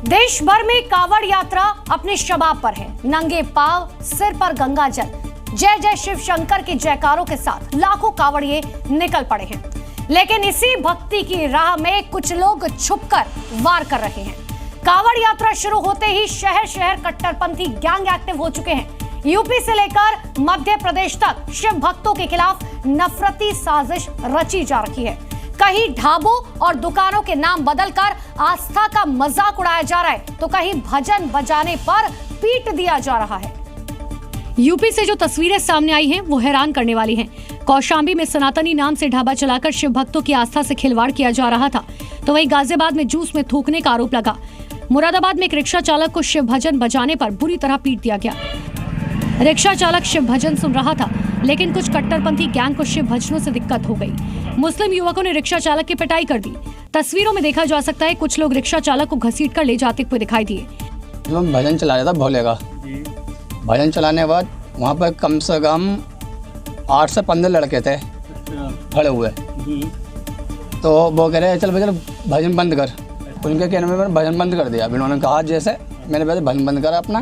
देश भर में कावड़ यात्रा अपने शबाब पर है। नंगे पांव, सिर पर गंगा जल, जय जय शिव शंकर के जयकारों के साथ लाखों कावड़िए निकल पड़े हैं। लेकिन इसी भक्ति की राह में कुछ लोग छुपकर वार कर रहे हैं। कावड़ यात्रा शुरू होते ही शहर शहर कट्टरपंथी गैंग एक्टिव हो चुके हैं। यूपी से लेकर मध्य प्रदेश तक शिव भक्तों के खिलाफ नफरती साजिश रची जा रही है। कहीं ढाबों और दुकानों के नाम बदलकर आस्था का मजाक उड़ाया जा रहा है, तो कहीं भजन बजाने पर पीट दिया जा रहा है। यूपी से जो तस्वीरें सामने आई हैं, वो हैरान करने वाली हैं। कौशाम्बी में सनातनी नाम से ढाबा चलाकर शिव भक्तों की आस्था से खिलवाड़ किया जा रहा था, तो वहीं गाजियाबाद में जूस में थूकने का आरोप लगा। मुरादाबाद में एक रिक्शा चालक को शिव भजन बजाने पर बुरी तरह पीट दिया गया। रिक्शा चालक शिव भजन सुन रहा था, लेकिन कुछ कट्टरपंथी गैंग को शिव भजनों से दिक्कत हो गई। मुस्लिम युवकों ने रिक्शा चालक की पिटाई कर दी। तस्वीरों में देखा जा सकता है कुछ लोग रिक्शा चालक को घसीट कर ले जाते हुए दिखाई दिए। भजन चला रहा था भोले का। भजन चलाने के बाद वहाँ पर कम से कम 8 से 15 लड़के थे खड़े हुए। तो वो कह रहे चल भजन बंद कर। उनके कहने में मैंने भजन बंद कर दिया। उन्होंने कहा जैसे मैंने भजन बंद करा अपना,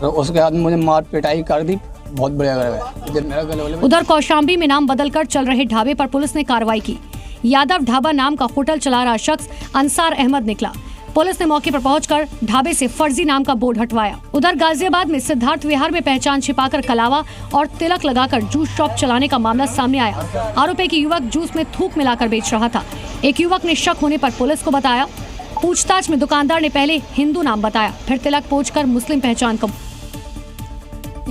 तो उसके बाद मुझे मार पिटाई कर दी। बहुत बढ़िया कर। उधर कौशाम्बी में नाम बदलकर चल रहे ढाबे पर पुलिस ने कार्रवाई की। यादव ढाबा नाम का होटल चला रहा शख्स अंसार अहमद निकला। पुलिस ने मौके पर पहुंचकर ढाबे से फर्जी नाम का बोर्ड हटवाया। उधर गाजियाबाद में सिद्धार्थ विहार में पहचान छिपाकर कलावा और तिलक लगाकर जूस शॉप चलाने का मामला सामने आया। आरोपी की युवक जूस में थूक मिलाकर बेच रहा था। एक युवक ने शक होने पर पुलिस को बताया। पूछताछ में दुकानदार ने पहले हिंदू नाम बताया, फिर तिलक पोंछकर मुस्लिम पहचान को।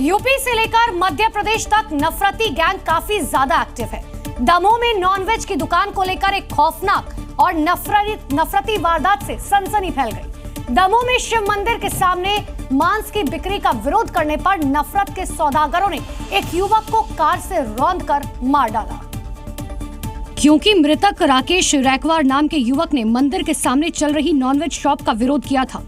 यूपी से लेकर मध्य प्रदेश तक नफरती गैंग काफी ज्यादा एक्टिव है। दमोह में नॉनवेज की दुकान को लेकर एक खौफनाक और नफरती वारदात से सनसनी फैल गई। दमोह में शिव मंदिर के सामने मांस की बिक्री का विरोध करने पर नफरत के सौदागरों ने एक युवक को कार से रौंदकर मार डाला। क्योंकि मृतक राकेश रैकवार नाम के युवक ने मंदिर के सामने चल रही नॉनवेज शॉप का विरोध किया था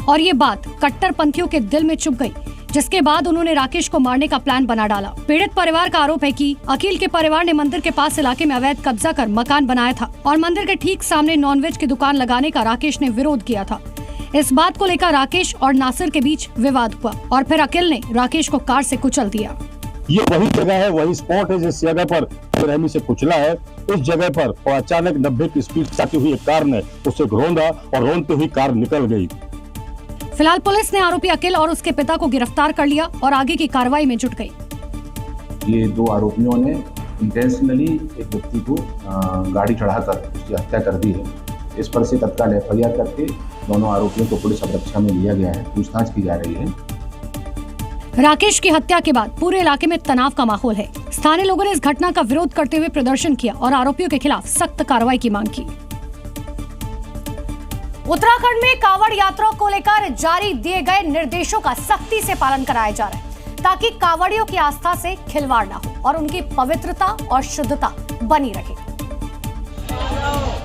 और ये बात कट्टरपंथियों के दिल में चुभ गई, जिसके बाद उन्होंने राकेश को मारने का प्लान बना डाला। पीड़ित परिवार का आरोप है कि अखिल के परिवार ने मंदिर के पास इलाके में अवैध कब्जा कर मकान बनाया था और मंदिर के ठीक सामने नॉनवेज की दुकान लगाने का राकेश ने विरोध किया था। इस बात को लेकर राकेश और नासिर के बीच विवाद हुआ और फिर अखिल ने राकेश को कार से कुचल दिया। ये वही जगह है, वही स्पॉट है जिस जगह पर रहमी से कुचला है। उस जगह पर अचानक 90 की स्पीड से आती हुई कार ने उसे रौंदा और रौंदते हुई कार निकल गई। फिलहाल पुलिस ने आरोपी अखिल और उसके पिता को गिरफ्तार कर लिया और आगे की कार्रवाई में जुट गई। ये दो आरोपियों ने इंटेंशनली एक व्यक्ति को गाड़ी चढ़ाकर उसकी हत्या कर दी है। इस पर से तत्काल FIR करके दोनों आरोपियों को पुलिस अभिरक्षा में लिया गया है, पूछताछ की जा रही है। राकेश की हत्या के बाद पूरे इलाके में तनाव का माहौल है। स्थानीय लोगों ने इस घटना का विरोध करते हुए प्रदर्शन किया और आरोपियों के खिलाफ सख्त कार्रवाई की मांग की। उत्तराखंड में कावड़ यात्रा को लेकर जारी दिए गए निर्देशों का सख्ती से पालन कराया जा रहा है, ताकि कावड़ियों की आस्था से खिलवाड़ ना हो और उनकी पवित्रता और शुद्धता बनी रहे।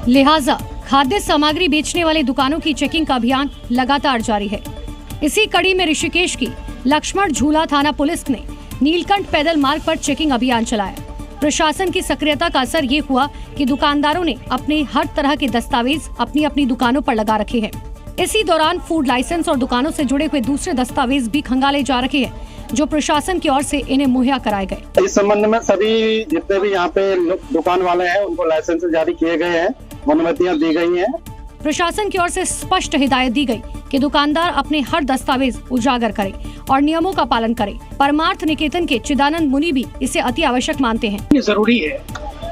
लिहाजा खाद्य सामग्री बेचने वाली दुकानों की चेकिंग का अभियान लगातार जारी है। इसी कड़ी में ऋषिकेश की लक्ष्मण झूला थाना पुलिस ने नीलकंठ पैदल मार्ग पर चेकिंग अभियान चलाया। प्रशासन की सक्रियता का असर ये हुआ कि दुकानदारों ने अपने हर तरह के दस्तावेज अपनी अपनी दुकानों पर लगा रखे हैं। इसी दौरान फूड लाइसेंस और दुकानों से जुड़े हुए दूसरे दस्तावेज भी खंगाले जा रखे हैं, जो प्रशासन की ओर से इन्हें मुहैया कराए गए। इस संबंध में सभी जितने भी यहाँ पे दुकान वाले हैं उनको लाइसेंस जारी किए गए हैं, अनुमतियाँ दी गई हैं। प्रशासन की ओर से स्पष्ट हिदायत दी गई कि दुकानदार अपने हर दस्तावेज उजागर करें और नियमों का पालन करें। परमार्थ निकेतन के चिदानंद मुनि भी इसे अति आवश्यक मानते हैं। ये जरूरी है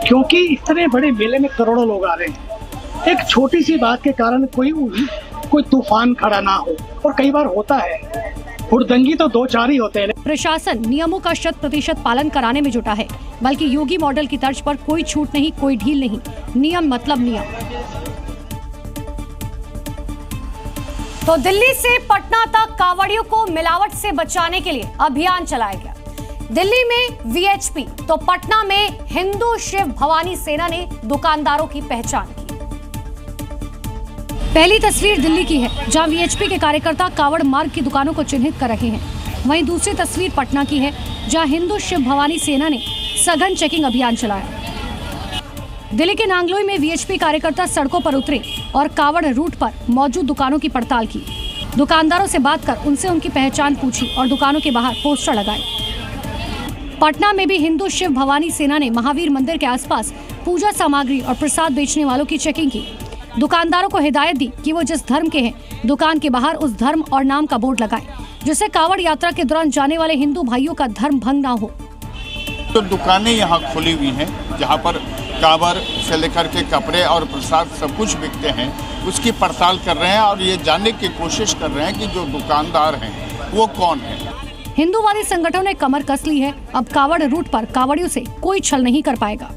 क्योंकि इतने बड़े मेले में करोड़ों लोग आ रहे हैं। एक छोटी सी बात के कारण कोई तूफान खड़ा ना हो, और कई बार होता है हुड़दंगी तो 2-4 ही होते हैं। प्रशासन नियमों का 100% पालन कराने में जुटा है, बल्कि योगी मॉडल की तर्ज पर कोई छूट नहीं, कोई ढील नहीं। नियम मतलब नियम। तो दिल्ली से पटना तक कावड़ियों को मिलावट से बचाने के लिए अभियान चलाया गया। दिल्ली में VHP तो पटना में हिंदू शिव भवानी सेना ने दुकानदारों की पहचान की। पहली तस्वीर दिल्ली की है, जहां VHP के कार्यकर्ता कावड़ मार्ग की दुकानों को चिन्हित कर रहे हैं। वहीं दूसरी तस्वीर पटना की है, जहां हिंदू शिव भवानी सेना ने सघन चेकिंग अभियान चलाया। दिल्ली के नांगलोई में वीएचपी कार्यकर्ता सड़कों पर उतरे और कावड़ रूट पर मौजूद दुकानों की पड़ताल की। दुकानदारों से बात कर उनसे उनकी पहचान पूछी और दुकानों के बाहर पोस्टर लगाए। पटना में भी हिंदू शिव भवानी सेना ने महावीर मंदिर के आसपास पूजा सामग्री और प्रसाद बेचने वालों की चेकिंग की। दुकानदारों को हिदायत दी कि वो जिस धर्म के हैं दुकान के बाहर उस धर्म और नाम का बोर्ड लगाएं, जिससे कावड़ यात्रा के दौरान जाने वाले हिंदू भाइयों का धर्म भंग ना हो। तो दुकानें यहाँ खुली हुई हैं जहाँ पर कांवर से लेकर के कपड़े और प्रसाद सब कुछ बिकते हैं, उसकी पड़ताल कर रहे हैं और ये जानने की कोशिश कर रहे हैं कि जो दुकानदार हैं वो कौन है। हिंदूवादी संगठनों ने कमर कस ली है। अब कावड़ रूट पर कावड़ियों से कोई छल नहीं कर पाएगा।